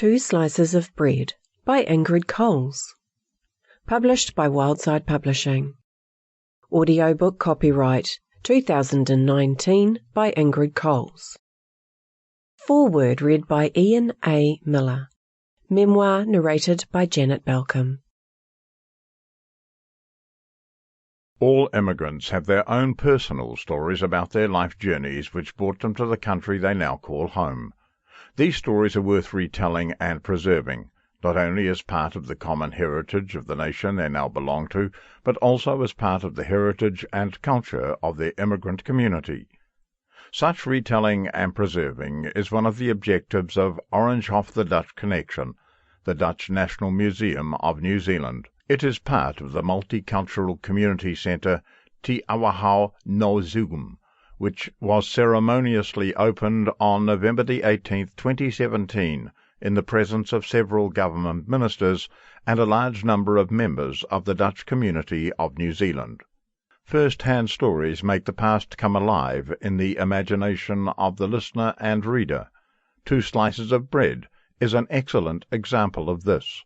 Two Slices of Bread by Ingrid Coles. Published by Wildside Publishing. Audiobook copyright 2019 by Ingrid Coles. Foreword read by Ian A. Miller. Memoir narrated by Janet Balcombe. All immigrants have their own personal stories about their life journeys which brought them to the country they now call home. These stories are worth retelling and preserving, not only as part of the common heritage of the nation they now belong to, but also as part of the heritage and culture of their immigrant community. Such retelling and preserving is one of the objectives of Orange Off the Dutch Connection, the Dutch National Museum of New Zealand. It is part of the Multicultural Community Centre Te Awahau no Zaagman, which was ceremoniously opened on November 18, 2017, in the presence of several government ministers and a large number of members of the Dutch community of New Zealand. First-hand stories make the past come alive in the imagination of the listener and reader. Two Slices of Bread is an excellent example of this.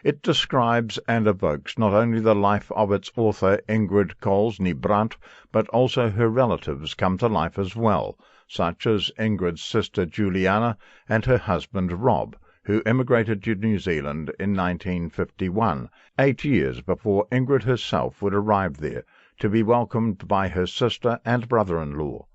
It describes and evokes not only the life of its author Ingrid Coles Brandt, but also her relatives come to life as well, such as Ingrid's sister Juliana and her husband Rob, who emigrated to New Zealand in 1951, 8 years before Ingrid herself would arrive there, to be welcomed by her sister and brother-in-law.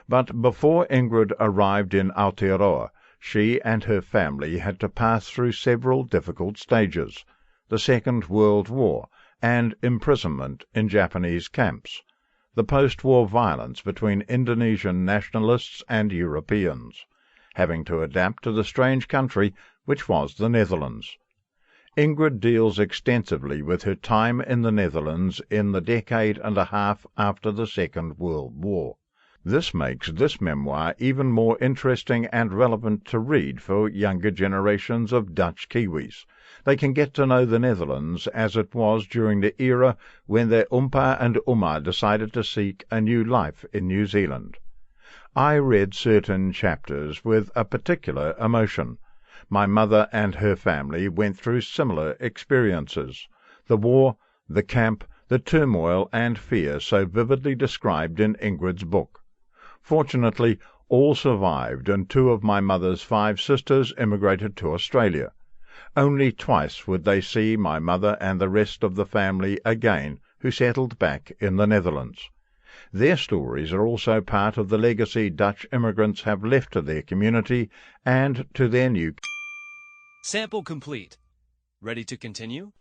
But before Ingrid arrived in Aotearoa, she and her family had to pass through several difficult stages: the Second World War and imprisonment in Japanese camps, the post-war violence between Indonesian nationalists and Europeans, having to adapt to the strange country which was the Netherlands. Ingrid deals extensively with her time in the Netherlands in the decade and a half after the Second World War. This makes this memoir even more interesting and relevant to read for younger generations of Dutch Kiwis. They can get to know the Netherlands as it was during the era when their oompa and ooma decided to seek a new life in New Zealand. I read certain chapters with a particular emotion. My mother and her family went through similar experiences. The war, the camp, the turmoil and fear so vividly described in Ingrid's book. Fortunately, all survived, and two of my mother's 5 sisters emigrated to Australia. Only twice would they see my mother and the rest of the family again, who settled back in the Netherlands. Their stories are also part of the legacy Dutch immigrants have left to their community and to their new... Sample complete. Ready to continue?